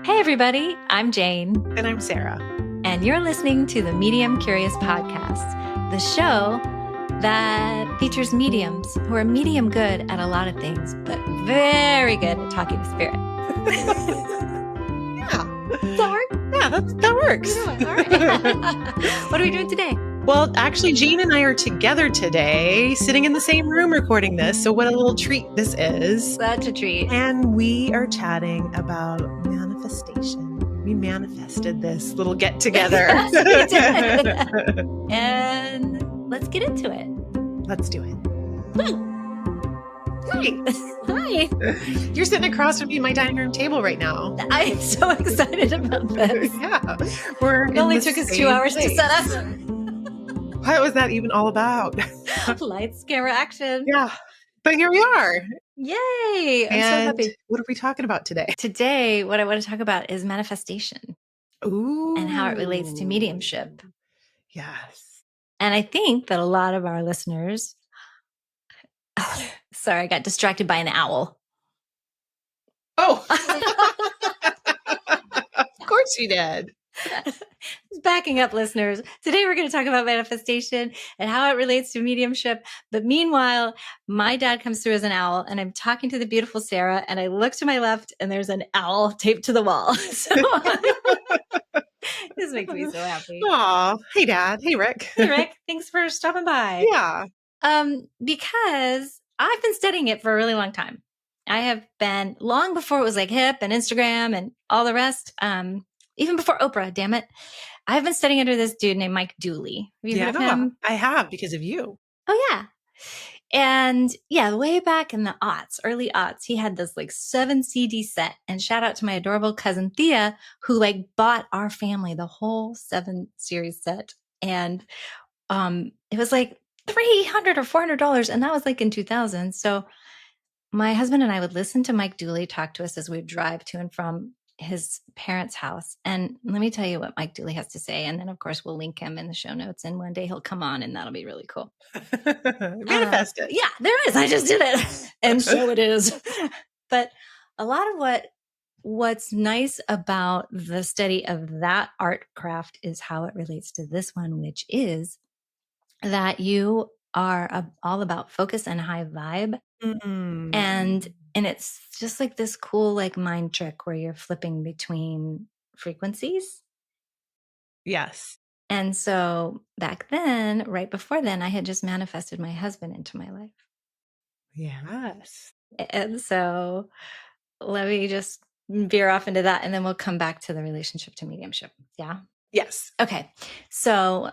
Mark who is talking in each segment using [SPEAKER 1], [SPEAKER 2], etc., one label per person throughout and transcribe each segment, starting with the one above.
[SPEAKER 1] Hey, everybody, I'm Jane.
[SPEAKER 2] And I'm Sarah.
[SPEAKER 1] And you're listening to the Medium Curious Podcast, the show that features mediums who are medium good at a lot of things, but very good at talking to spirit.
[SPEAKER 2] Yeah.
[SPEAKER 1] Does that work?
[SPEAKER 2] Yeah, that works.
[SPEAKER 1] All right. What are we doing today?
[SPEAKER 2] Well, actually, Jane and I are together today, sitting in the same room recording this. So what a little treat this is.
[SPEAKER 1] Such a treat.
[SPEAKER 2] And we are chatting about manifestation. We manifested this little get together.
[SPEAKER 1] Yes, we did. And let's get into it.
[SPEAKER 2] Let's do it. Hi.
[SPEAKER 1] Hi.
[SPEAKER 2] You're sitting across from me at my dining room table right now.
[SPEAKER 1] I'm so excited about this.
[SPEAKER 2] Yeah.
[SPEAKER 1] It only took us 2 hours to set up.
[SPEAKER 2] What was that even all about?
[SPEAKER 1] Lights, camera, action.
[SPEAKER 2] Yeah. But here we are.
[SPEAKER 1] Yay. I'm so
[SPEAKER 2] And
[SPEAKER 1] happy.
[SPEAKER 2] what are we talking about today?
[SPEAKER 1] Today, what I want to talk about is manifestation
[SPEAKER 2] Ooh.
[SPEAKER 1] and how it relates to mediumship.
[SPEAKER 2] Yes.
[SPEAKER 1] And I think that a lot of our listeners, sorry, I got distracted by an owl.
[SPEAKER 2] Oh, of course you did.
[SPEAKER 1] Backing up, listeners. Today we're going to talk about manifestation and how it relates to mediumship. But meanwhile, my dad comes through as an owl and I'm talking to the beautiful Sarah and I look to my left and there's an owl taped to the wall. So this makes me so happy.
[SPEAKER 2] Aw. Hey, Dad. Hey, Rick.
[SPEAKER 1] Hey, Rick. Thanks for stopping by.
[SPEAKER 2] Yeah.
[SPEAKER 1] Because I've been studying it for a really long time. I have been long before it was like hip and Instagram and all the rest. Even before Oprah, damn it. I've been studying under this dude named Mike Dooley. Have you heard of him?
[SPEAKER 2] I have because of you.
[SPEAKER 1] Oh, yeah. And yeah, way back in the early aughts, he had this like 7 CD set. And shout out to my adorable cousin Thea, who like bought our family the whole 7 series set. And it was like $300 or $400. And that was like in 2000. So my husband and I would listen to Mike Dooley talk to us as we would drive to and from his parents' house. And let me tell you what Mike Dooley has to say. And then, of course, we'll link him in the show notes. And one day he'll come on and that'll be really cool.
[SPEAKER 2] Manifest it.
[SPEAKER 1] Yeah, there is. I just did it. And so it is. But a lot of what's nice about the study of that art craft is how it relates to this one, which is that you are all about focus and high vibe.
[SPEAKER 2] Mm-hmm.
[SPEAKER 1] And it's just like this cool like mind trick where you're flipping between frequencies.
[SPEAKER 2] Yes.
[SPEAKER 1] And so back then, right before then, I had just manifested my husband into my life.
[SPEAKER 2] Yes.
[SPEAKER 1] And so let me just veer off into that and then we'll come back to the relationship to mediumship. Yeah.
[SPEAKER 2] Yes.
[SPEAKER 1] Okay. So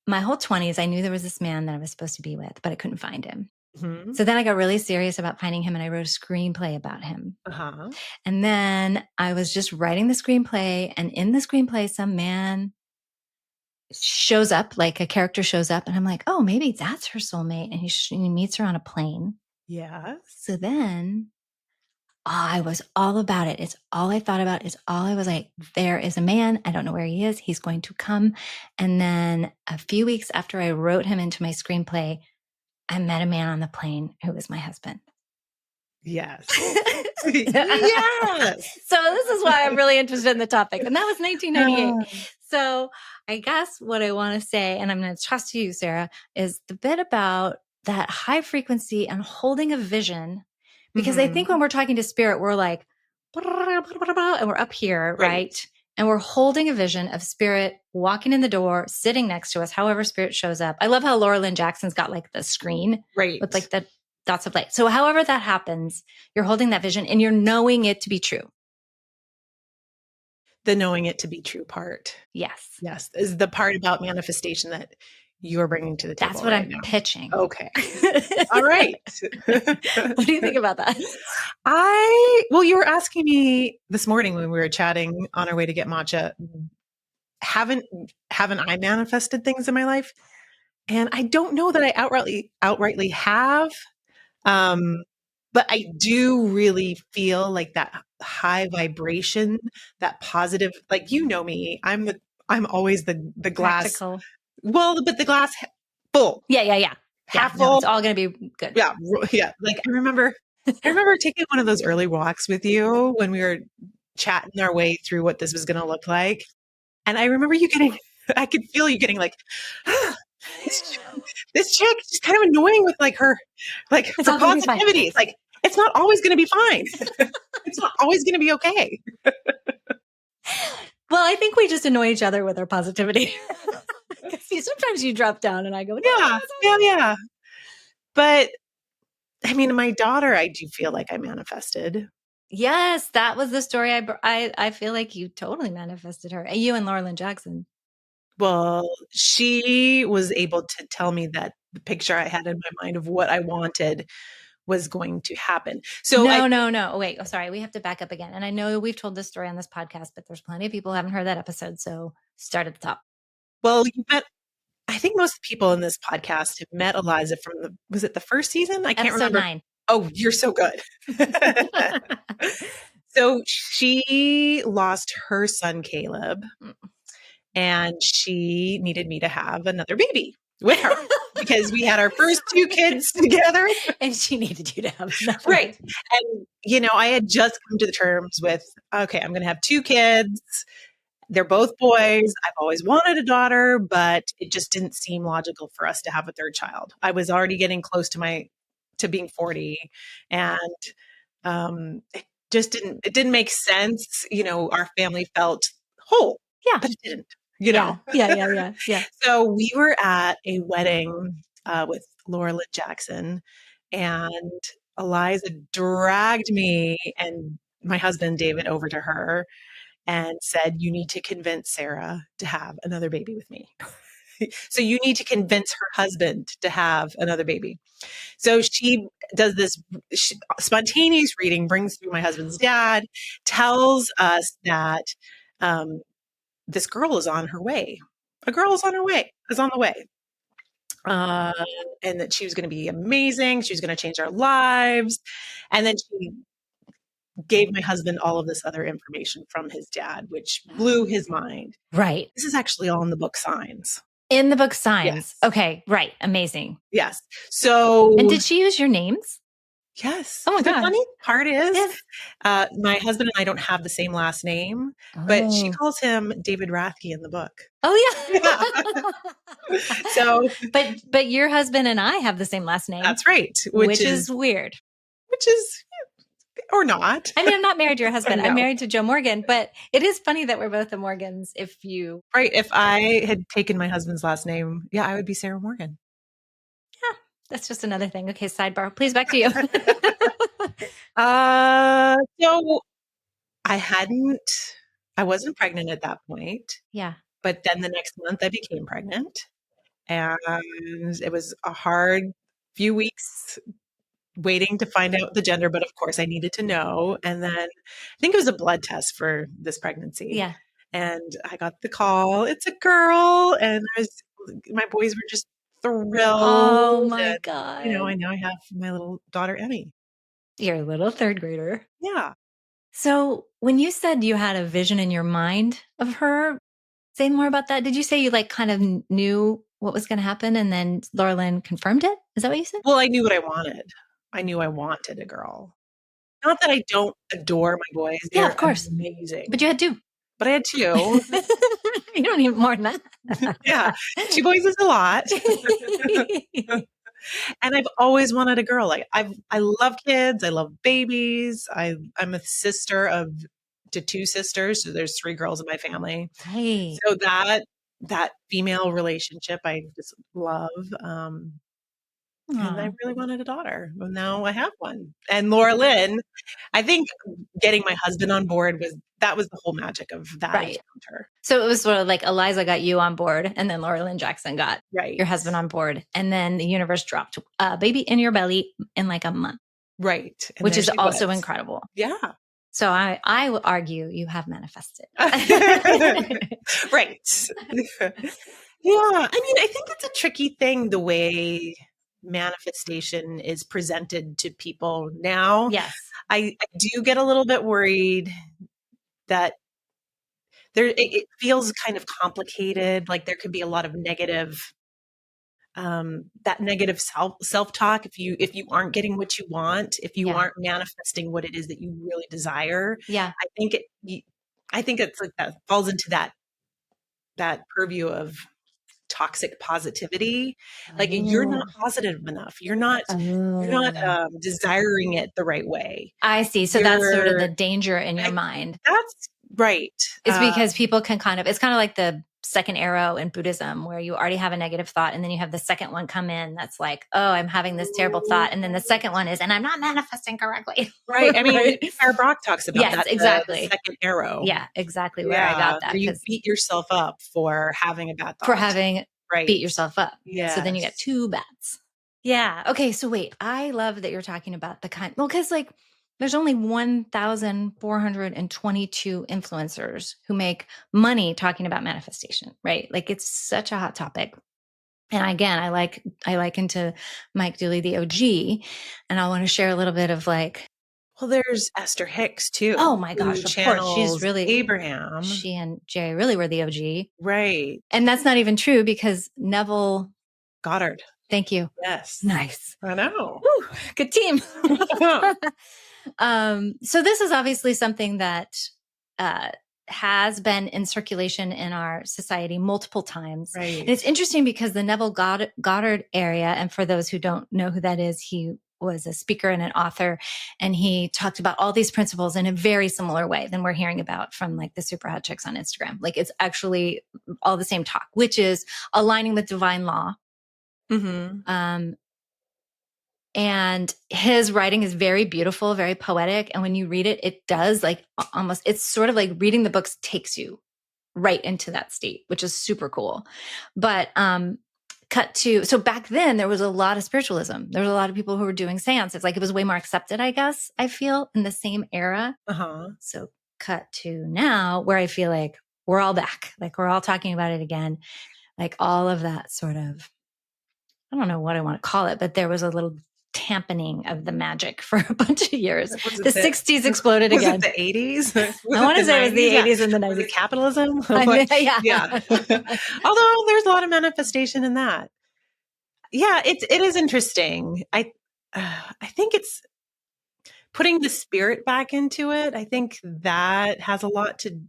[SPEAKER 1] my whole 20s, I knew there was this man that I was supposed to be with, but I couldn't find him.
[SPEAKER 2] Mm-hmm.
[SPEAKER 1] So then I got really serious about finding him and I wrote a screenplay about him.
[SPEAKER 2] Uh-huh.
[SPEAKER 1] And then I was just writing the screenplay, and in the screenplay, some man shows up, like a character shows up, and I'm like, oh, maybe that's her soulmate. And he meets her on a plane.
[SPEAKER 2] Yes.
[SPEAKER 1] So then I was all about it. It's all I thought about. It's all I was like, there is a man. I don't know where he is. He's going to come. And then a few weeks after I wrote him into my screenplay, I met a man on the plane who was my husband.
[SPEAKER 2] Yes.
[SPEAKER 1] Yes. So this is why I'm really interested in the topic. And that was 1998. So I guess what I want to say, and I'm going to trust you, Sarah, is the bit about that high frequency and holding a vision. Because I think when we're talking to spirit, we're like, and we're up here, right? And we're holding a vision of spirit walking in the door, sitting next to us, however spirit shows up. I love how Laura Lynn Jackson's got like the screen with like the dots of light. So however that happens, you're holding that vision and you're knowing it to be true.
[SPEAKER 2] The knowing it to be true part.
[SPEAKER 1] Yes.
[SPEAKER 2] Yes. Is the part about manifestation that you're bringing to the table.
[SPEAKER 1] That's what I'm pitching.
[SPEAKER 2] Okay. All right.
[SPEAKER 1] What do you think about that?
[SPEAKER 2] Well, you were asking me this morning when we were chatting on our way to get matcha, haven't I manifested things in my life? And I don't know that I outrightly have. But I do really feel like that high vibration, that positive, like, you know me, I'm always the glass.
[SPEAKER 1] Practical.
[SPEAKER 2] Well, but the glass full.
[SPEAKER 1] Yeah.
[SPEAKER 2] Half
[SPEAKER 1] no,
[SPEAKER 2] full.
[SPEAKER 1] it's all going to be good.
[SPEAKER 2] Yeah. Like I remember taking one of those early walks with you when we were chatting our way through what this was going to look like. And I remember I could feel you getting like, this chick is kind of annoying with like her positivity. It's like, it's not always going to be fine. It's not always going to be okay.
[SPEAKER 1] Well, I think we just annoy each other with our positivity. Sometimes you drop down and I go,
[SPEAKER 2] yeah. But I mean, my daughter, I do feel like I manifested.
[SPEAKER 1] Yes, that was the story. I feel like you totally manifested her. You and Laura Lynn Jackson.
[SPEAKER 2] Well, she was able to tell me that the picture I had in my mind of what I wanted was going to happen. So
[SPEAKER 1] no. Wait, sorry. We have to back up again. And I know we've told this story on this podcast, but there's plenty of people who haven't heard that episode. So start at the top.
[SPEAKER 2] Well, I think most people in this podcast have met Eliza from was it the first season? I can't remember.
[SPEAKER 1] 9.
[SPEAKER 2] Oh, you're so good. So she lost her son, Caleb, and she needed me to have another baby with her because we had our first 2 kids together.
[SPEAKER 1] And she needed you to have another.
[SPEAKER 2] Right. And, I had just come to the terms with, okay, I'm going to have 2 kids. They're both boys. I've always wanted a daughter, but it just didn't seem logical for us to have a 3rd child. I was already getting close to being 40, and it just didn't make sense. Our family felt whole, but it didn't.
[SPEAKER 1] Yeah.
[SPEAKER 2] So we were at a wedding with Laura Lynn Jackson, and Eliza dragged me and my husband David over to her and said, you need to convince Sarah to have another baby with me. So you need to convince her husband to have another baby. So she does this spontaneous reading, brings through my husband's dad, tells us that this girl is on her way. A girl is on the way. And that she was going to be amazing. She was going to change our lives. And then she gave my husband all of this other information from his dad, which blew his mind.
[SPEAKER 1] Right.
[SPEAKER 2] This is actually all in the book Signs.
[SPEAKER 1] In the book Signs.
[SPEAKER 2] Yes.
[SPEAKER 1] Okay. Right. Amazing.
[SPEAKER 2] Yes. So.
[SPEAKER 1] And did she use your names?
[SPEAKER 2] Yes.
[SPEAKER 1] Oh my God.
[SPEAKER 2] The funny part is my husband and I don't have the same last name, but she calls him David Rathke in the book.
[SPEAKER 1] Oh yeah.
[SPEAKER 2] So.
[SPEAKER 1] But your husband and I have the same last name.
[SPEAKER 2] That's right.
[SPEAKER 1] Which is weird.
[SPEAKER 2] Which is. Or not.
[SPEAKER 1] I mean, I'm not married to your husband. I'm married to Joe Morgan, but it is funny that we're both the Morgans.
[SPEAKER 2] Right. If I had taken my husband's last name, I would be Sarah Morgan.
[SPEAKER 1] Yeah. That's just another thing. Okay. Sidebar. Please back to you.
[SPEAKER 2] So I wasn't pregnant at that point.
[SPEAKER 1] Yeah.
[SPEAKER 2] But then the next month I became pregnant, and it was a hard few weeks waiting to find out the gender, but of course I needed to know. And then I think it was a blood test for this pregnancy.
[SPEAKER 1] Yeah.
[SPEAKER 2] And I got the call, it's a girl. And my boys were just thrilled.
[SPEAKER 1] Oh my God.
[SPEAKER 2] I now I have my little daughter, Emmy.
[SPEAKER 1] Your little 3rd grader.
[SPEAKER 2] Yeah.
[SPEAKER 1] So when you said you had a vision in your mind of her, say more about that. Did you say you kind of knew what was going to happen and then Laura Lynn confirmed it? Is that what you said?
[SPEAKER 2] Well, I knew what I wanted. I knew I wanted a girl. Not that I don't adore my boys.
[SPEAKER 1] Yeah, of course.
[SPEAKER 2] Amazing.
[SPEAKER 1] But you had 2.
[SPEAKER 2] But I had 2.
[SPEAKER 1] You don't need more than that.
[SPEAKER 2] Yeah. 2 boys is a lot. And I've always wanted a girl. I love kids. I love babies. I'm a sister to 2 sisters. So there's 3 girls in my family.
[SPEAKER 1] Hey.
[SPEAKER 2] So that female relationship I just love. And I really wanted a daughter. Well, now I have one. And Laura Lynn, I think getting my husband on board was the whole magic of that encounter.
[SPEAKER 1] So it was sort of like Eliza got you on board, and then Laura Lynn Jackson got your husband on board. And then the universe dropped a baby in your belly in a month.
[SPEAKER 2] Right. And
[SPEAKER 1] which is also incredible.
[SPEAKER 2] Yeah.
[SPEAKER 1] So I will argue you have manifested.
[SPEAKER 2] Right. Yeah. I mean, I think it's a tricky thing, the way manifestation is presented to people now.
[SPEAKER 1] Yes.
[SPEAKER 2] I do get a little bit worried that it feels kind of complicated. Like there could be a lot of negative that negative self-talk, if you aren't getting what you want, if you aren't manifesting what it is that you really desire, I think it's like that falls into that purview of toxic positivity. Like you're not positive enough. You're not desiring it the right way.
[SPEAKER 1] I see. So that's sort of the danger in your mind.
[SPEAKER 2] That's right.
[SPEAKER 1] It's because people can it's kind of like the second arrow in Buddhism, where you already have a negative thought and then you have the second one come in that's like, oh, I'm having this terrible thought. And then the second one is, and I'm not manifesting correctly.
[SPEAKER 2] Right. I mean, Sarah Brock talks about that.
[SPEAKER 1] Exactly.
[SPEAKER 2] The second arrow.
[SPEAKER 1] Yeah, exactly where I got that.
[SPEAKER 2] You beat yourself up for having a bad thought.
[SPEAKER 1] For having beat yourself up. Yeah. So then you get two bats. Yeah. Okay. So wait, I love that you're talking about the kind, because like there's only 1,422 influencers who make money talking about manifestation, right? Like it's such a hot topic. And again, I liken to Mike Dooley, the OG, and I want to share a little bit of like,
[SPEAKER 2] well, there's Esther Hicks too.
[SPEAKER 1] Oh my gosh, of course. She's really
[SPEAKER 2] Abraham.
[SPEAKER 1] She and Jerry really were the OG.
[SPEAKER 2] Right.
[SPEAKER 1] And that's not even true because Neville
[SPEAKER 2] Goddard.
[SPEAKER 1] Thank you.
[SPEAKER 2] Yes.
[SPEAKER 1] Nice.
[SPEAKER 2] I know.
[SPEAKER 1] Woo, good team. So this is obviously something that has been in circulation in our society multiple times.
[SPEAKER 2] Right.
[SPEAKER 1] And it's interesting because the Neville Goddard area, and for those who don't know who that is, he was a speaker and an author, and he talked about all these principles in a very similar way than we're hearing about from like the super hot chicks on Instagram. Like it's actually all the same talk, which is aligning with divine law. Mm-hmm. And his writing is very beautiful, very poetic. And when you read it, it does like almost, it's sort of like reading the books takes you right into that state, which is super cool. But, so back then there was a lot of spiritualism. There was a lot of people who were doing seances. Like it was way more accepted, I guess, I feel in the same era. So cut to now where I feel like we're all back. Like we're all talking about it again. Like all of that sort of, I don't know what I want to call it, but there was a little dampening of the magic for a bunch of years. The 60s exploded again.
[SPEAKER 2] Was it the 80s?
[SPEAKER 1] I want to say it was the 80s and the 90s.
[SPEAKER 2] Was it capitalism?
[SPEAKER 1] Yeah.
[SPEAKER 2] Although there's a lot of manifestation in that. Yeah, it is interesting. I think it's putting the spirit back into it. I think that has a lot to.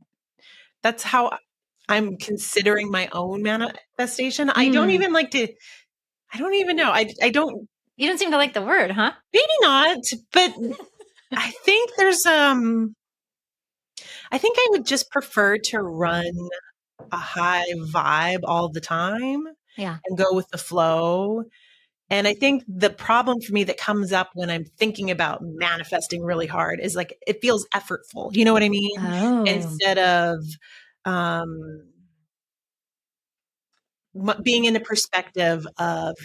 [SPEAKER 2] That's how I'm considering my own manifestation. I don't even like to. I don't even know. I don't.
[SPEAKER 1] You don't seem to like the word, huh?
[SPEAKER 2] Maybe not, but I think there's I think I would just prefer to run a high vibe all the time.
[SPEAKER 1] Yeah.
[SPEAKER 2] And go with the flow. And I think the problem for me that comes up when I'm thinking about manifesting really hard is like it feels effortful. You know what I mean?
[SPEAKER 1] Oh.
[SPEAKER 2] Instead of being in the perspective of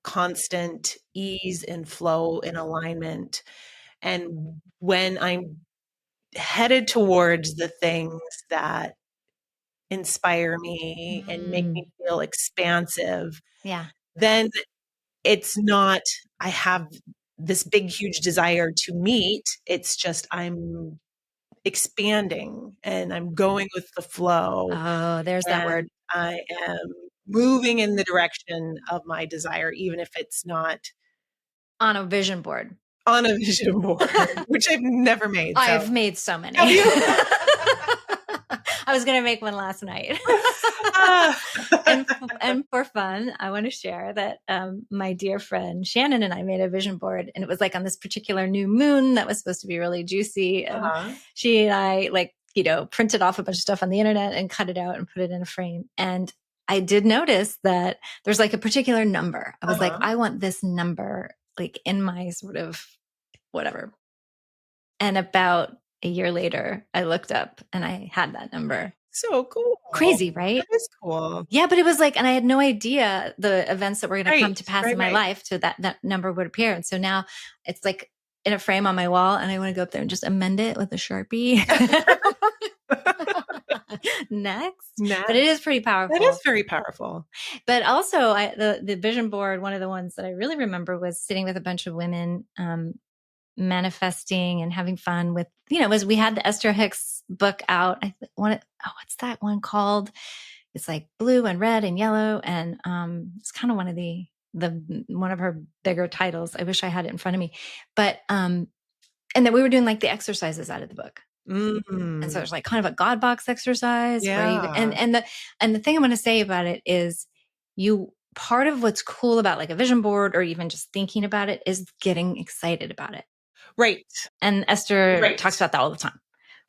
[SPEAKER 2] constant ease and flow and alignment. And when I'm headed towards the things that inspire me and make me feel expansive, then it's not, I have this big, huge desire to meet. It's just, I'm expanding and I'm going with the flow.
[SPEAKER 1] Oh, there's that word.
[SPEAKER 2] I am moving in the direction of my desire, even if it's not
[SPEAKER 1] on a vision board.
[SPEAKER 2] On a vision board, which I've never made. So.
[SPEAKER 1] I've made so many. I was going to make one last night. and for fun, I want to share that my dear friend Shannon and I made a vision board, and it was like on this particular new moon that was supposed to be really juicy. And she and I printed off a bunch of stuff on the internet and cut it out and put it in a frame. And I did notice that there's like a particular number. I was like, I want this number like in my sort of whatever. And about a year later, I looked up and I had that number.
[SPEAKER 2] So cool.
[SPEAKER 1] Crazy, right?
[SPEAKER 2] That is cool.
[SPEAKER 1] Yeah, but it was like, and I had no idea the events that were going to come to pass in my life so that number would appear. And so now it's like in a frame on my wall, and I want to go up there and just amend it with a Sharpie. Next. But it is pretty powerful.
[SPEAKER 2] That is very powerful.
[SPEAKER 1] But also the vision board, one of the ones that I really remember was sitting with a bunch of women, manifesting and having fun with, as we had the Esther Hicks book out. What's that one called? It's like blue and red and yellow. And it's kind of one of one of her bigger titles. I wish I had it in front of me. But and then we were doing like the exercises out of the book. And so there's like kind of a God box exercise.
[SPEAKER 2] Yeah.
[SPEAKER 1] And the thing I'm going to say about it is part of what's cool about like a vision board or even just thinking about it is getting excited about it.
[SPEAKER 2] Right.
[SPEAKER 1] And Esther talks about that all the time.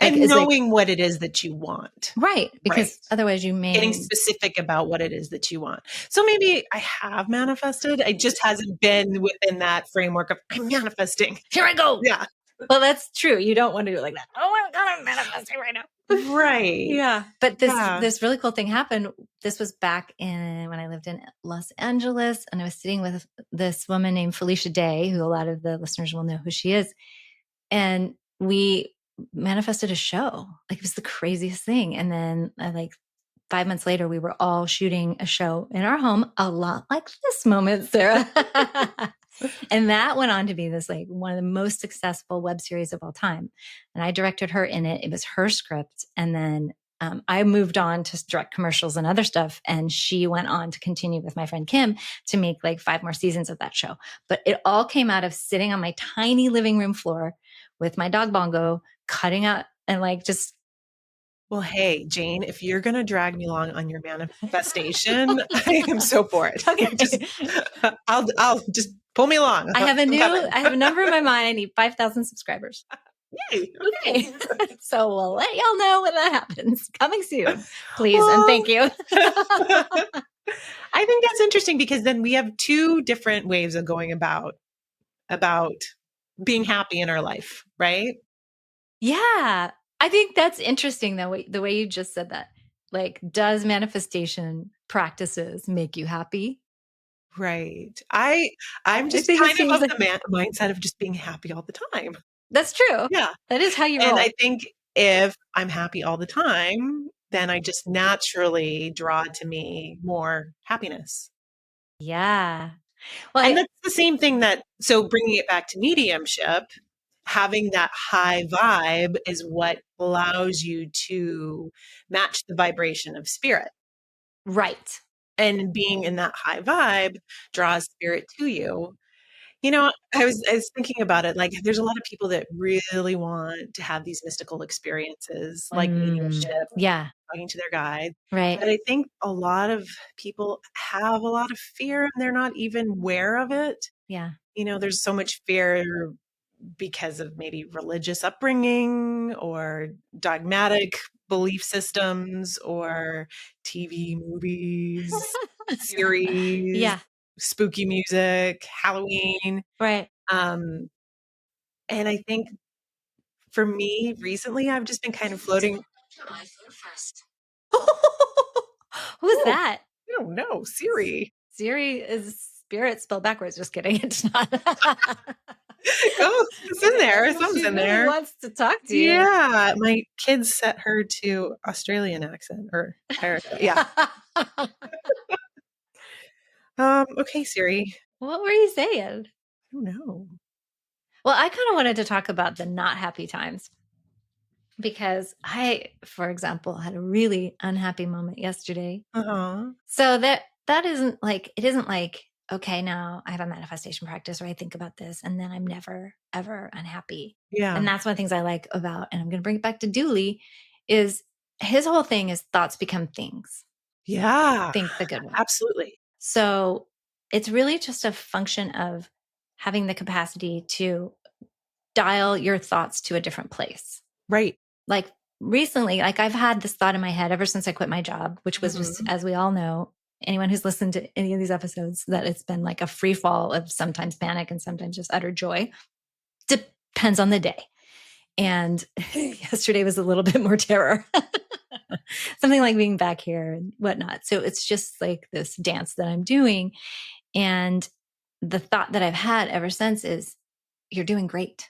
[SPEAKER 2] Like, and knowing what it is that you want.
[SPEAKER 1] Right. Because otherwise you may.
[SPEAKER 2] Getting specific about what it is that you want. So maybe I have manifested. I just hasn't been within that framework of I'm manifesting.
[SPEAKER 1] Here I go.
[SPEAKER 2] Yeah.
[SPEAKER 1] Well, that's true. You don't want to do it like that. Oh my God, I'm manifesting right now.
[SPEAKER 2] Right.
[SPEAKER 1] Yeah. But this really cool thing happened. This was back when I lived in Los Angeles, and I was sitting with this woman named Felicia Day, who a lot of the listeners will know who she is. And we manifested a show. Like, it was the craziest thing. And then like 5 months later, we were all shooting a show in our home, a lot like this moment, Sarah. And that went on to be this like one of the most successful web series of all time. And I directed her in it. It was her script. And then I moved on to direct commercials and other stuff. And she went on to continue with my friend Kim to make like 5 more seasons of that show. But it all came out of sitting on my tiny living room floor with my dog Bongo, cutting out and like just.
[SPEAKER 2] Well, hey, Jane, if you're going to drag me along on your manifestation, I am so for it. Okay. I'll just pull me along.
[SPEAKER 1] I have a number in my mind. I need 5,000 subscribers.
[SPEAKER 2] Yay.
[SPEAKER 1] Okay. So we'll let y'all know when that happens. Coming soon, please. And thank you.
[SPEAKER 2] I think that's interesting because then we have 2 different ways of going about being happy in our life, right?
[SPEAKER 1] Yeah. I think that's interesting though, the way you just said that. Like, does manifestation practices make you happy?
[SPEAKER 2] Right. I'm just kind of the mindset of just being happy all the time.
[SPEAKER 1] That's true.
[SPEAKER 2] Yeah.
[SPEAKER 1] That is how you roll.
[SPEAKER 2] And I think if I'm happy all the time, then I just naturally draw to me more happiness.
[SPEAKER 1] Yeah. Well,
[SPEAKER 2] and that's the same thing so bringing it back to mediumship, having that high vibe is what allows you to match the vibration of spirit.
[SPEAKER 1] Right.
[SPEAKER 2] And being in that high vibe draws spirit to you. You know, I was thinking about it. Like, there's a lot of people that really want to have these mystical experiences, like mediumship, talking to their guide.
[SPEAKER 1] Right.
[SPEAKER 2] But I think a lot of people have a lot of fear and they're not even aware of it.
[SPEAKER 1] Yeah.
[SPEAKER 2] You know, there's so much fear because of maybe religious upbringing or dogmatic belief systems or TV movies, series, spooky music, Halloween.
[SPEAKER 1] Right.
[SPEAKER 2] And I think for me recently, I've just been kind of floating.
[SPEAKER 1] Who's that?
[SPEAKER 2] I don't know. Siri.
[SPEAKER 1] Siri is spirit spelled backwards. Just kidding. It's not.
[SPEAKER 2] Oh, it's in there. Something's in there.
[SPEAKER 1] She wants to talk to you.
[SPEAKER 2] Yeah. My kids set her to Australian accent or yeah. Okay, Siri.
[SPEAKER 1] What were you saying?
[SPEAKER 2] I don't know.
[SPEAKER 1] Well, I kind of wanted to talk about the not happy times because I, for example, had a really unhappy moment yesterday. So that isn't like, it isn't like, okay, now I have a manifestation practice where I think about this and then I'm never, ever unhappy.
[SPEAKER 2] Yeah.
[SPEAKER 1] And that's one of the things I like about, and I'm going to bring it back to Dooley, is his whole thing is thoughts become things.
[SPEAKER 2] Yeah.
[SPEAKER 1] Think the good one.
[SPEAKER 2] Absolutely.
[SPEAKER 1] So it's really just a function of having the capacity to dial your thoughts to a different place.
[SPEAKER 2] Right.
[SPEAKER 1] Like recently, like I've had this thought in my head ever since I quit my job, which was just, as we all know, anyone who's listened to any of these episodes, that it's been like a free fall of sometimes panic and sometimes just utter joy. Depends on the day. And yesterday was a little bit more terror. Something like being back here and whatnot. So it's just like this dance that I'm doing. And the thought that I've had ever since is, you're doing great.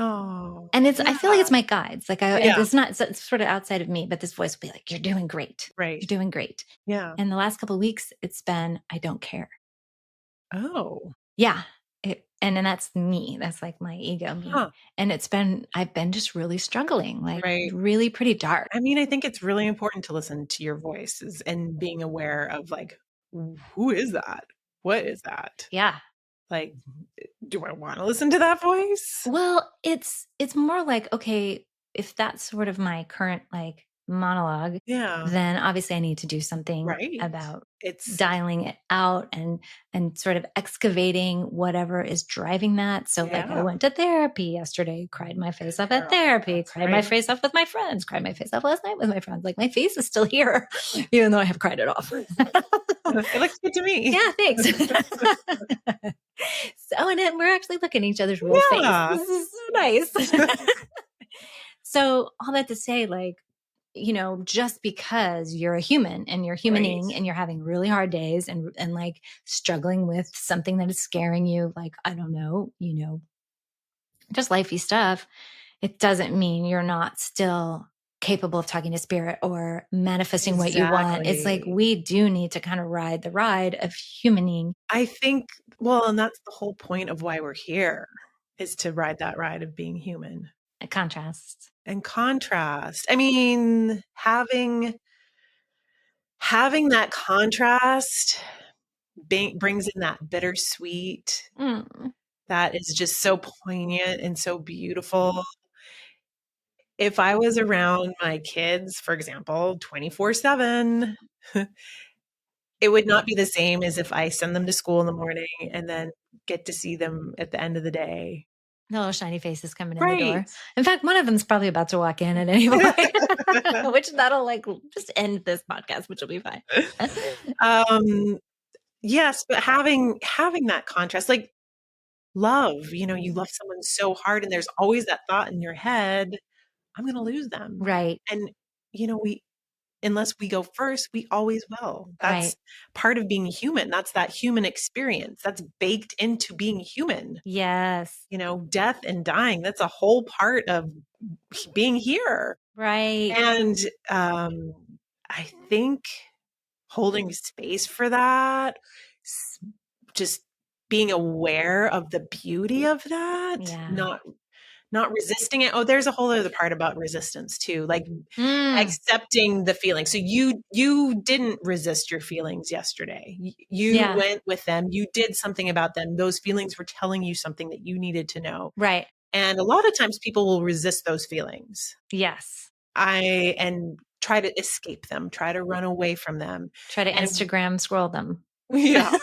[SPEAKER 2] Oh,
[SPEAKER 1] and I feel like it's my guides. Like it's sort of outside of me, but this voice will be like, you're doing great.
[SPEAKER 2] Right.
[SPEAKER 1] You're doing great.
[SPEAKER 2] Yeah.
[SPEAKER 1] And the last couple of weeks, it's been, I don't care.
[SPEAKER 2] Oh.
[SPEAKER 1] Yeah. And then that's me. That's like my ego me.
[SPEAKER 2] Huh.
[SPEAKER 1] And I've been just really struggling, like
[SPEAKER 2] Right.
[SPEAKER 1] really pretty dark.
[SPEAKER 2] I mean, I think it's really important to listen to your voices and being aware of like, who is that? What is that?
[SPEAKER 1] Yeah.
[SPEAKER 2] Like, do I want to listen to that voice?
[SPEAKER 1] Well, it's more like, okay, if that's sort of my current like monologue,
[SPEAKER 2] Yeah.
[SPEAKER 1] then obviously I need to do something
[SPEAKER 2] Right.
[SPEAKER 1] about
[SPEAKER 2] It's
[SPEAKER 1] dialing it out and sort of excavating whatever is driving that. So like I
[SPEAKER 2] Yeah.
[SPEAKER 1] went to therapy yesterday, cried my face off at
[SPEAKER 2] Girl,
[SPEAKER 1] therapy,
[SPEAKER 2] that's
[SPEAKER 1] cried my
[SPEAKER 2] right.
[SPEAKER 1] face off with my friends, cried my face off last night with my friends. Like my face is still here, even though I have cried it off.
[SPEAKER 2] It looks good to me.
[SPEAKER 1] Yeah, thanks. So, and then we're actually looking at each other's real
[SPEAKER 2] Yeah.
[SPEAKER 1] face. This is so nice. So all that to say, like, you know, just because you're a human and you're humaning
[SPEAKER 2] Right.
[SPEAKER 1] and you're having really hard days and like struggling with something that is scaring you, like, I don't know, you know, just lifey stuff, it doesn't mean you're not still capable of talking to spirit or manifesting what you want. It's like
[SPEAKER 2] Exactly.
[SPEAKER 1] we do need to kind of ride the ride of humaning.
[SPEAKER 2] I think, well, and that's the whole point of why we're here, is to ride that ride of being human.
[SPEAKER 1] Contrasts.
[SPEAKER 2] And contrast. I mean, having that contrast brings in that bittersweet that is just so poignant and so beautiful. If I was around my kids, for example, 24/7, it would not be the same as if I send them to school in the morning and then get to see them at the end of the day.
[SPEAKER 1] The little shiny faces coming in
[SPEAKER 2] Right.
[SPEAKER 1] the door. In fact, one of them's probably about to walk in at any point, which that'll like just end this podcast, which will be fine.
[SPEAKER 2] Yes, but having that contrast, like love, you know, you love someone so hard and there's always that thought in your head, I'm going to lose them.
[SPEAKER 1] Right.
[SPEAKER 2] And, you know, unless we go first, we always will. That's
[SPEAKER 1] Right.
[SPEAKER 2] part of being human. That's that human experience. That's baked into being human.
[SPEAKER 1] Yes.
[SPEAKER 2] You know, death and dying, that's a whole part of being here.
[SPEAKER 1] Right.
[SPEAKER 2] And I think holding space for that, just being aware of the beauty of that,
[SPEAKER 1] Yeah.
[SPEAKER 2] not resisting it. Oh, there's a whole other part about resistance too, like accepting the feeling. So you didn't resist your feelings yesterday. You went with them. You did something about them. Those feelings were telling you something that you needed to know.
[SPEAKER 1] Right.
[SPEAKER 2] And a lot of times people will resist those feelings.
[SPEAKER 1] Yes.
[SPEAKER 2] And try to escape them, try to run away from them.
[SPEAKER 1] Try to Instagram scroll them.
[SPEAKER 2] Yeah.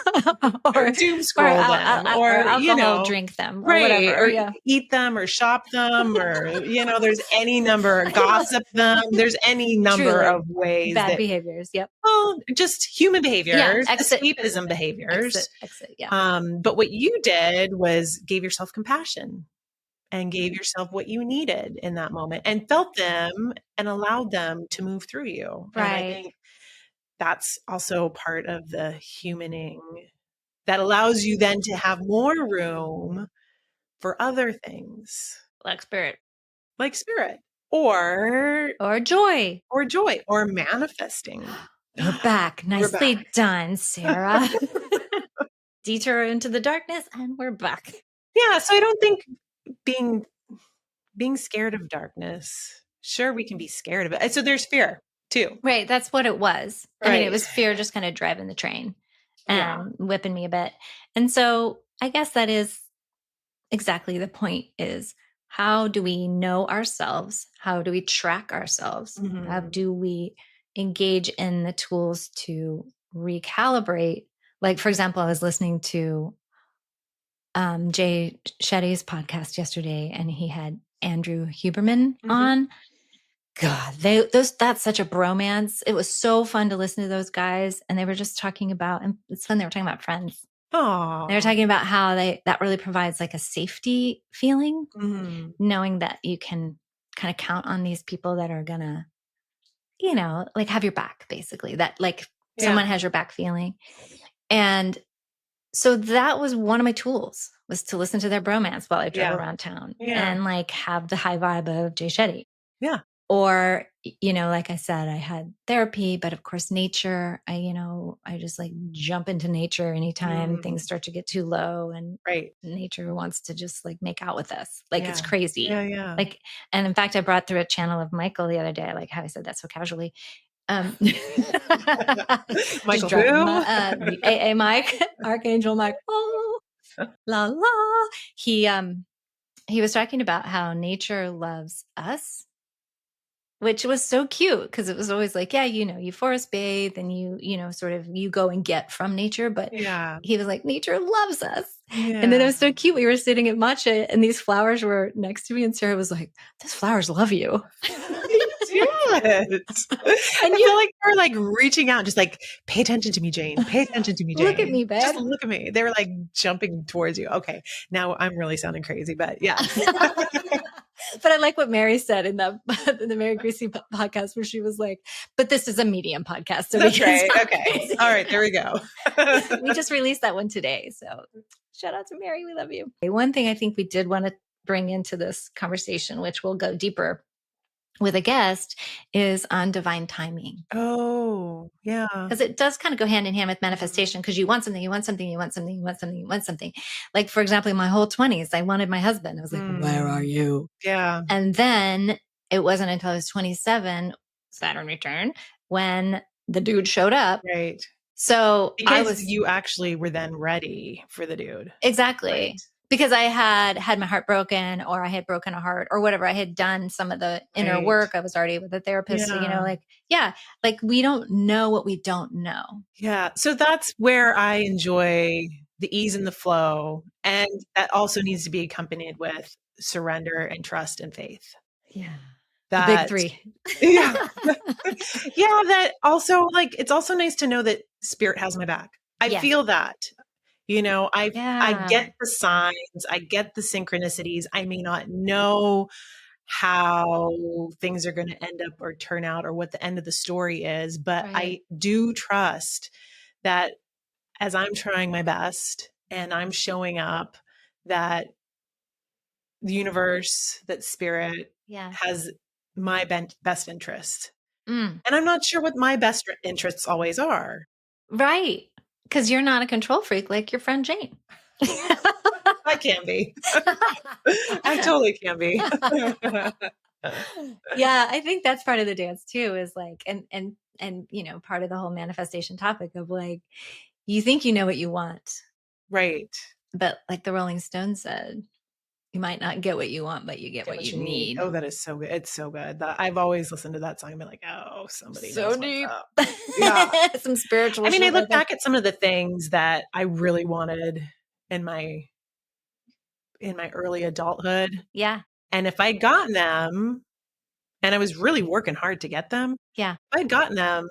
[SPEAKER 2] or doom scroll them, or
[SPEAKER 1] alcohol
[SPEAKER 2] you know,
[SPEAKER 1] drink them, or
[SPEAKER 2] right,
[SPEAKER 1] whatever,
[SPEAKER 2] or eat them, or shop them, or you know, there's any number, gossip them. There's any number of ways
[SPEAKER 1] bad behaviors. Yep.
[SPEAKER 2] Well, just human behaviors,
[SPEAKER 1] exit,
[SPEAKER 2] escapism behaviors.
[SPEAKER 1] Exit. Yeah.
[SPEAKER 2] But what you did was gave yourself compassion and gave yourself what you needed in that moment, and felt them and allowed them to move through you.
[SPEAKER 1] Right.
[SPEAKER 2] And I think that's also part of the humaning that allows you then to have more room for other things.
[SPEAKER 1] Like spirit.
[SPEAKER 2] Or
[SPEAKER 1] joy.
[SPEAKER 2] Or manifesting.
[SPEAKER 1] We're back. Nicely done, Sarah. Detour into the darkness and we're back.
[SPEAKER 2] Yeah. So I don't think being scared of darkness. Sure, we can be scared of it. So there's fear too.
[SPEAKER 1] Right. That's what it was.
[SPEAKER 2] Right.
[SPEAKER 1] I mean, it was fear just kind of driving the train and whipping me a bit. And so I guess that is exactly the point, is how do we know ourselves? How do we track ourselves?
[SPEAKER 2] Mm-hmm.
[SPEAKER 1] How do we engage in the tools to recalibrate? Like, for example, I was listening to Jay Shetty's podcast yesterday, and he had Andrew Huberman on. God, that's such a bromance. It was so fun to listen to those guys. And they were just talking about, and it's fun, they were talking about friends.
[SPEAKER 2] Oh,
[SPEAKER 1] they were talking about how that really provides like a safety feeling, knowing that you can kind of count on these people that are gonna, you know, like have your back, basically, that like someone has your back feeling. And so that was one of my tools, was to listen to their bromance while I drove around town and like have the high vibe of Jay Shetty.
[SPEAKER 2] Yeah.
[SPEAKER 1] Or, like I said, I had therapy, but of course, nature, I just like jump into nature anytime things start to get too low, and nature wants to just like make out with us. Like it's crazy.
[SPEAKER 2] Yeah.
[SPEAKER 1] Like, and in fact, I brought through a channel of Michael the other day. I like how I said that so casually.
[SPEAKER 2] Michael who?
[SPEAKER 1] The AA Mike, Archangel Mike. Oh, la la. He was talking about how nature loves us, which was so cute, because it was always like, you forest bathe and sort of you go and get from nature. But he was like, nature loves us. Yeah. And then it was so cute. We were sitting at matcha and these flowers were next to me, and Sarah was like, these flowers love you.
[SPEAKER 2] And I feel like they're like reaching out, just like, pay attention to me, Jane. Pay attention to me, Jane.
[SPEAKER 1] Look at me, babe.
[SPEAKER 2] Just look at me. They were like jumping towards you. Okay. Now I'm really sounding crazy, but yeah.
[SPEAKER 1] But I like what Mary said in the Mary Greasy podcast, where she was like, but this is a medium podcast. So
[SPEAKER 2] that's right. Okay. All right. There we go.
[SPEAKER 1] We just released that one today. So shout out to Mary. We love you. One thing I think we did want to bring into this conversation, which we'll go deeper with a guest, is on divine timing.
[SPEAKER 2] Oh, yeah.
[SPEAKER 1] Because it does kind of go hand in hand with manifestation, because you want something, you want something, you want something, you want something, you want something. Like, for example, in my whole 20s, I wanted my husband. I was like, where are you?
[SPEAKER 2] Yeah.
[SPEAKER 1] And then it wasn't until I was 27, Saturn return, when the dude showed up.
[SPEAKER 2] Right.
[SPEAKER 1] So
[SPEAKER 2] because you actually were then ready for the dude.
[SPEAKER 1] Exactly.
[SPEAKER 2] Right.
[SPEAKER 1] Because I had my heart broken, or I had broken a heart, or whatever. I had done some of the inner work. I was already with a therapist.
[SPEAKER 2] Yeah.
[SPEAKER 1] So, like we don't know what we don't know.
[SPEAKER 2] Yeah. So that's where I enjoy the ease and the flow. And that also needs to be accompanied with surrender and trust and faith.
[SPEAKER 1] Yeah. The big three.
[SPEAKER 2] Yeah. Yeah. That also, like, it's also nice to know that spirit has my back. I feel that. I get the signs, I get the synchronicities. I may not know how things are going to end up or turn out, or what the end of the story is, but I do trust that as I'm trying my best and I'm showing up, that the universe, that spirit has my best interest. And I'm not sure what my best interests always are.
[SPEAKER 1] Right. Because you're not a control freak like your friend Jane.
[SPEAKER 2] I can be. I totally can be.
[SPEAKER 1] Yeah, I think that's part of the dance too, is like, and part of the whole manifestation topic of like, you think you know what you want.
[SPEAKER 2] Right.
[SPEAKER 1] But like the Rolling Stones said, you might not get what you want, but you get what you need.
[SPEAKER 2] Oh, that is so good. It's so good. I've always listened to that song and been like, oh, somebody
[SPEAKER 1] so
[SPEAKER 2] knows
[SPEAKER 1] deep.
[SPEAKER 2] What's up. Yeah.
[SPEAKER 1] Some spiritual.
[SPEAKER 2] I mean, I look back at some of the things that I really wanted in my early adulthood.
[SPEAKER 1] Yeah.
[SPEAKER 2] And if I'd gotten them, and I was really working hard to get them.
[SPEAKER 1] Yeah.
[SPEAKER 2] If I'd gotten them,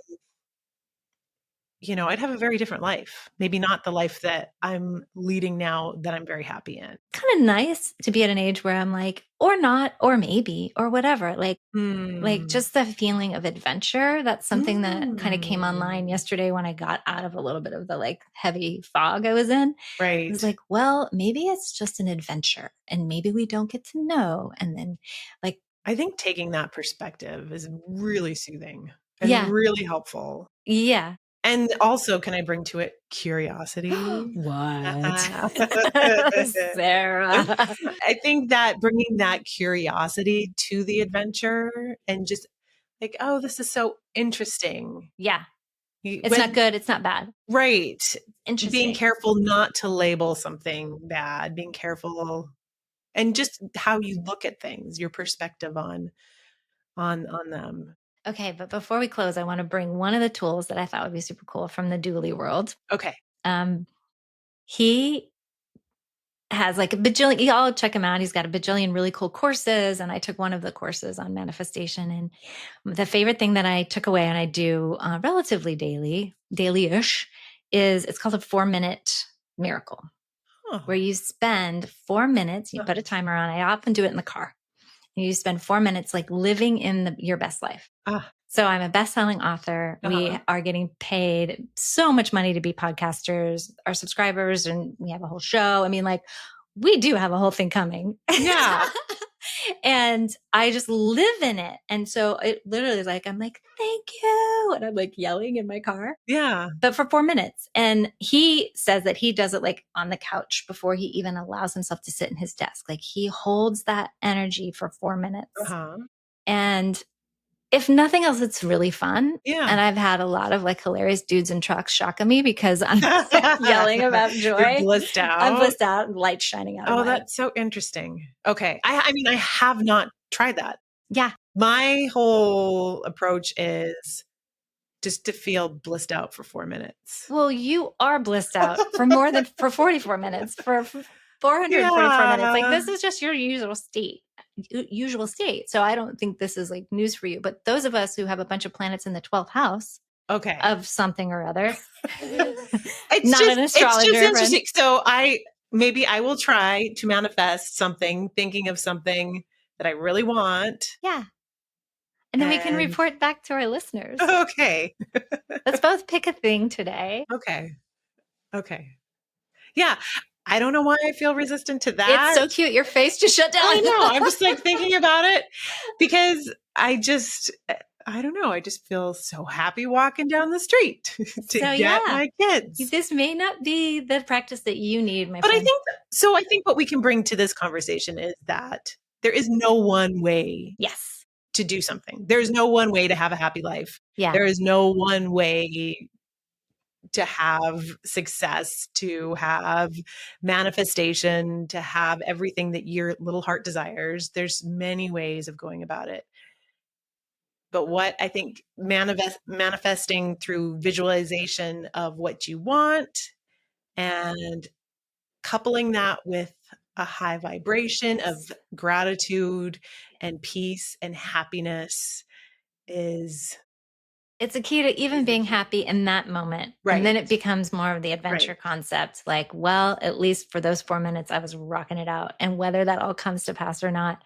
[SPEAKER 2] I'd have a very different life. Maybe not the life that I'm leading now, that I'm very happy in.
[SPEAKER 1] Kind of nice to be at an age where I'm like, or not, or maybe, or whatever. Like just the feeling of adventure. That's something that kind of came online yesterday when I got out of a little bit of the like heavy fog I was in.
[SPEAKER 2] Right.
[SPEAKER 1] I was like, well, maybe it's just an adventure, and maybe we don't get to know. And then like,
[SPEAKER 2] I think taking that perspective is really soothing and really helpful.
[SPEAKER 1] Yeah.
[SPEAKER 2] And also, can I bring to it curiosity?
[SPEAKER 1] What? Sarah.
[SPEAKER 2] I think that bringing that curiosity to the adventure, and just like, oh, this is so interesting.
[SPEAKER 1] Yeah. It's not good. It's not bad.
[SPEAKER 2] Right.
[SPEAKER 1] Interesting.
[SPEAKER 2] Being careful not to label something bad, being careful, and just how you look at things, your perspective on them.
[SPEAKER 1] Okay, but before we close, I want to bring one of the tools that I thought would be super cool from the Dooley world.
[SPEAKER 2] Okay.
[SPEAKER 1] He has like a bajillion, y'all check him out. He's got a bajillion really cool courses. And I took one of the courses on manifestation. And the favorite thing that I took away, and I do relatively daily-ish, is it's called a 4-minute miracle, where you spend 4 minutes, you put a timer on. I often do it in the car. You spend 4 minutes like living in your best life. So I'm a best-selling author. We are getting paid so much money to be podcasters, our subscribers, and we have a whole show. I mean, like, we do have a whole thing coming.
[SPEAKER 2] Yeah.
[SPEAKER 1] And I just live in it. And so it literally is like, I'm like, thank you. And I'm like yelling in my car.
[SPEAKER 2] Yeah.
[SPEAKER 1] But for 4 minutes. And he says that he does it like on the couch before he even allows himself to sit in his desk. Like he holds that energy for 4 minutes.
[SPEAKER 2] Uh-huh.
[SPEAKER 1] And if nothing else, it's really fun.
[SPEAKER 2] Yeah.
[SPEAKER 1] And I've had a lot of like hilarious dudes in trucks shocking me because I'm yelling about joy.
[SPEAKER 2] You're blissed out.
[SPEAKER 1] I'm blissed out and light shining out.
[SPEAKER 2] Oh,
[SPEAKER 1] of my
[SPEAKER 2] that's so interesting. Okay. I mean, I have not tried that.
[SPEAKER 1] Yeah.
[SPEAKER 2] My whole approach is just to feel blissed out for 4 minutes.
[SPEAKER 1] Well, you are blissed out for 44 minutes, for 444 minutes. Like this is just your usual state. So I don't think this is like news for you, but those of us who have a bunch of planets in the 12th house of something or other,
[SPEAKER 2] it's
[SPEAKER 1] not
[SPEAKER 2] just,
[SPEAKER 1] an astrologer.
[SPEAKER 2] It's just interesting. So maybe I will try to manifest something, thinking of something that I really want.
[SPEAKER 1] Yeah. And then we can report back to our listeners.
[SPEAKER 2] Okay.
[SPEAKER 1] Let's both pick a thing today.
[SPEAKER 2] Okay. Yeah. I don't know why I feel resistant to that.
[SPEAKER 1] It's so cute. Your face just shut down.
[SPEAKER 2] I know. I'm just like thinking about it because I don't know. I just feel so happy walking down the street to get my kids.
[SPEAKER 1] This may not be the practice that you need, my friend.
[SPEAKER 2] I think what we can bring to this conversation is that there is no one way to do something. There's no one way to have a happy life.
[SPEAKER 1] Yeah.
[SPEAKER 2] There is no one way to have success, to have manifestation, to have everything that your little heart desires. There's many ways of going about it. But what I think manifesting through visualization of what you want and coupling that with a high vibration of gratitude and peace and happiness
[SPEAKER 1] it's a key to even being happy in that moment.
[SPEAKER 2] Right.
[SPEAKER 1] And then it becomes more of the adventure concept. Like, well, at least for those 4 minutes, I was rocking it out. And whether that all comes to pass or not,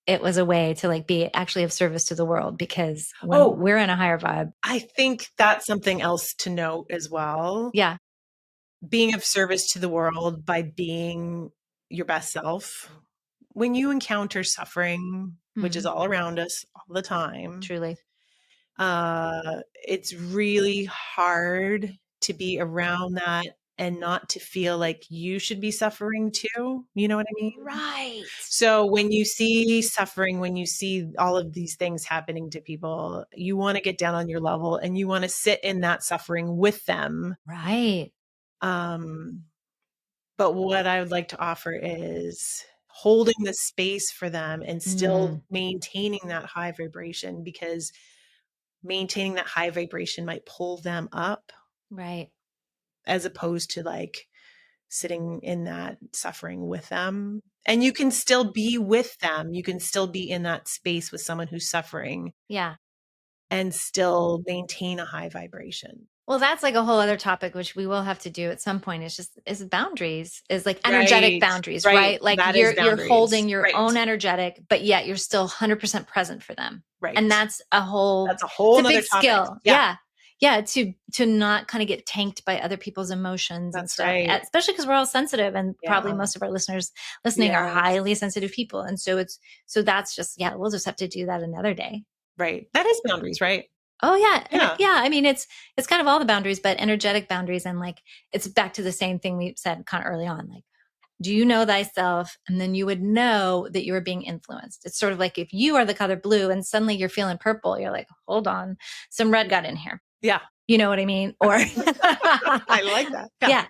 [SPEAKER 1] it was a way to like be actually of service to the world, because when we're in a higher vibe.
[SPEAKER 2] I think that's something else to note as well.
[SPEAKER 1] Yeah.
[SPEAKER 2] Being of service to the world by being your best self. When you encounter suffering, which is all around us all the time.
[SPEAKER 1] Truly.
[SPEAKER 2] It's really hard to be around that and not to feel like you should be suffering too. You know what I mean?
[SPEAKER 1] Right.
[SPEAKER 2] So when you see suffering, when you see all of these things happening to people, you want to get down on your level and you want to sit in that suffering with them.
[SPEAKER 1] Right.
[SPEAKER 2] But what I would like to offer is holding the space for them and still maintaining that high vibration, because maintaining that high vibration might pull them up.
[SPEAKER 1] Right.
[SPEAKER 2] As opposed to like sitting in that suffering with them. And you can still be with them. You can still be in that space with someone who's suffering.
[SPEAKER 1] Yeah.
[SPEAKER 2] And still maintain a high vibration.
[SPEAKER 1] Well, that's like a whole other topic, which we will have to do at some point. Is boundaries, is like energetic boundaries, right? Like you're holding your own energetic, but yet you're still 100% present for them.
[SPEAKER 2] Right.
[SPEAKER 1] And that's a whole
[SPEAKER 2] big
[SPEAKER 1] skill. Yeah. Yeah. To not kind of get tanked by other people's emotions and stuff, especially because we're all sensitive, and probably most of our listeners listening are highly sensitive people. And so that's just, we'll just have to do that another day.
[SPEAKER 2] Right. That is boundaries, right?
[SPEAKER 1] Oh yeah. Yeah. I mean, it's kind of all the boundaries, but energetic boundaries. And like, it's back to the same thing we said kind of early on. Like, do you know thyself? And then you would know that you are being influenced. It's sort of like if you are the color blue and suddenly you're feeling purple, you're like, hold on, some red got in here.
[SPEAKER 2] Yeah.
[SPEAKER 1] You know what I mean? Or
[SPEAKER 2] I like that.
[SPEAKER 1] Yeah.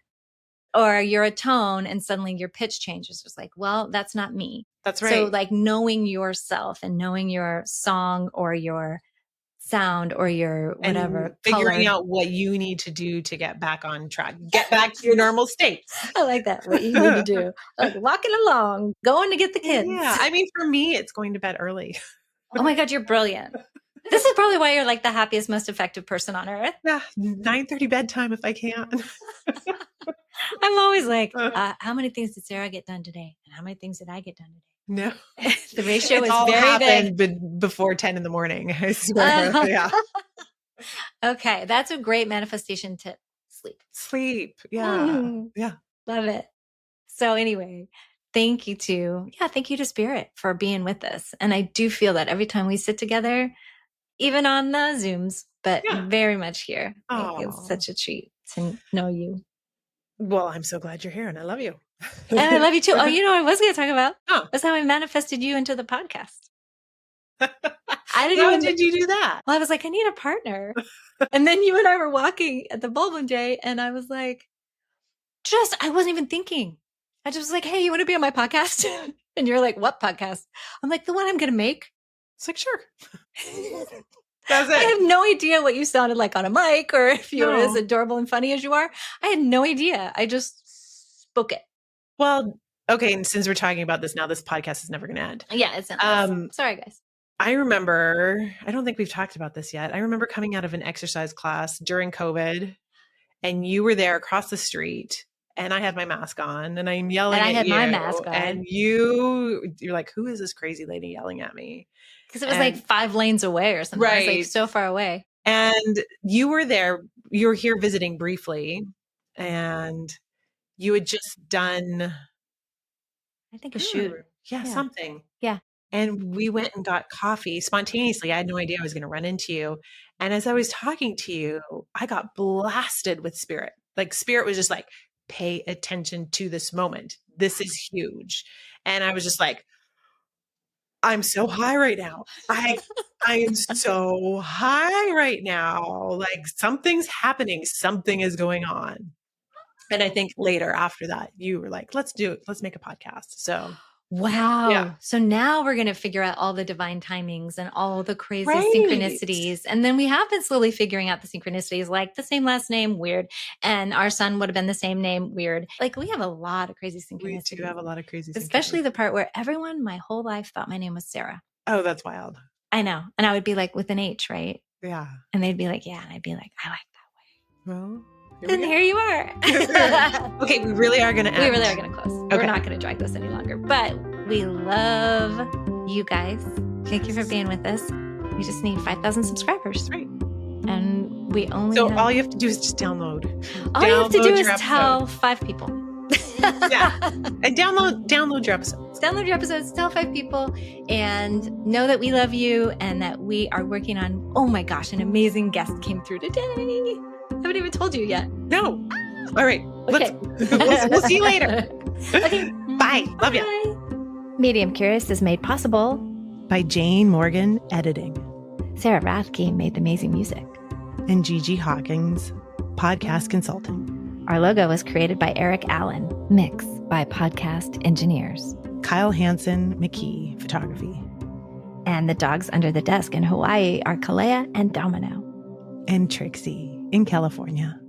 [SPEAKER 1] Or you're a tone and suddenly your pitch changes. It's like, well, that's not me.
[SPEAKER 2] That's right.
[SPEAKER 1] So like knowing yourself and knowing your song or your sound or your whatever,
[SPEAKER 2] and figuring out what you need to do to get back on track, get back to your normal state.
[SPEAKER 1] I like that. What you need to do, like walking along, going to get the kids.
[SPEAKER 2] Yeah. I mean, for me, it's going to bed early.
[SPEAKER 1] Oh my God, you're brilliant. This is probably why you're like the happiest, most effective person on earth.
[SPEAKER 2] Yeah. 9:30 bedtime if I can.
[SPEAKER 1] I'm always like, how many things did Sarah get done today? And how many things did I get done today?
[SPEAKER 2] No.
[SPEAKER 1] The ratio is
[SPEAKER 2] all
[SPEAKER 1] very big.
[SPEAKER 2] Before 10 in the morning, I swear. Yeah.
[SPEAKER 1] Okay. That's a great manifestation tip. Sleep.
[SPEAKER 2] Sleep. Yeah. Yeah.
[SPEAKER 1] Love it. So anyway, thank you to Spirit for being with us. And I do feel that every time we sit together, even on the Zooms, but very much here. It's such a treat to know you.
[SPEAKER 2] Well, I'm so glad you're here and I love you.
[SPEAKER 1] And I love you too. Oh, you know what I was going to talk about? That's how I manifested you into the podcast.
[SPEAKER 2] How did you do that?
[SPEAKER 1] Well, I was like, I need a partner. And then you and I were walking at the ball one day and I was like, I wasn't even thinking. I just was like, hey, you want to be on my podcast? And you're like, what podcast? I'm like, the one I'm going to make.
[SPEAKER 2] It's like, sure. That's it.
[SPEAKER 1] I have no idea what you sounded like on a mic or if you were as adorable and funny as you are. I had no idea. I just spoke it.
[SPEAKER 2] Well, okay. And since we're talking about this now, this podcast is never going to end.
[SPEAKER 1] Yeah, it's not. Sorry, guys.
[SPEAKER 2] I remember, I don't think we've talked about this yet. I remember coming out of an exercise class during COVID and you were there across the street and I had my mask on and I'm yelling at you.
[SPEAKER 1] And I had my mask on.
[SPEAKER 2] And you're like, who is this crazy lady yelling at me?
[SPEAKER 1] Because it was like 5 lanes away or something.
[SPEAKER 2] Right.
[SPEAKER 1] It was like so far away.
[SPEAKER 2] And you were there, you were here visiting briefly and you had just done,
[SPEAKER 1] I think, a shoot.
[SPEAKER 2] Yeah, something.
[SPEAKER 1] Yeah.
[SPEAKER 2] And we went and got coffee spontaneously. I had no idea I was going to run into you. And as I was talking to you, I got blasted with Spirit. Like Spirit was just like, pay attention to this moment. This is huge. And I was just like, I'm so high right now. I am so high right now. Like something's happening. Something is going on. And I think later after that, you were like, let's do it. Let's make a podcast. So
[SPEAKER 1] wow.
[SPEAKER 2] Yeah.
[SPEAKER 1] So now we're going to figure out all the divine timings and all the crazy synchronicities. And then we have been slowly figuring out the synchronicities, like the same last name, weird. And our son would have been the same name, weird. Like we have a lot of crazy synchronicities.
[SPEAKER 2] We do have a lot of crazy synchronicities.
[SPEAKER 1] Especially the part where everyone my whole life thought my name was Sarah.
[SPEAKER 2] Oh, that's wild.
[SPEAKER 1] I know. And I would be like with an H, right?
[SPEAKER 2] Yeah.
[SPEAKER 1] And they'd be like, yeah. And I'd be like, I like that way.
[SPEAKER 2] Well,
[SPEAKER 1] and here you are.
[SPEAKER 2] Okay, we really are going to end.
[SPEAKER 1] We really are going to close.
[SPEAKER 2] Okay.
[SPEAKER 1] We're not going to drag this any longer. But we love you guys. Thank you for being with us. We just need 5,000 subscribers.
[SPEAKER 2] Right.
[SPEAKER 1] And we only
[SPEAKER 2] So all you have to do is just download.
[SPEAKER 1] All you have to do is tell 5 people.
[SPEAKER 2] Yeah. And download your episodes.
[SPEAKER 1] Download your episodes, tell 5 people, and know that we love you and that we are working on, oh my gosh, an amazing guest came through today. I haven't even told you yet.
[SPEAKER 2] No. All right.
[SPEAKER 1] Okay.
[SPEAKER 2] We'll see you later.
[SPEAKER 1] Okay.
[SPEAKER 2] Bye. Love you.
[SPEAKER 1] Medium Curious is made possible
[SPEAKER 2] by Jane Morgan Editing.
[SPEAKER 1] Sarah Rathke made the amazing music.
[SPEAKER 2] And Gigi Hawkins, Podcast Consulting.
[SPEAKER 1] Our logo was created by Eric Allen. Mix by Podcast Engineers.
[SPEAKER 2] Kyle Hansen McKee, Photography.
[SPEAKER 1] And the dogs under the desk in Hawaii are Kalea and Domino.
[SPEAKER 2] And Trixie in California.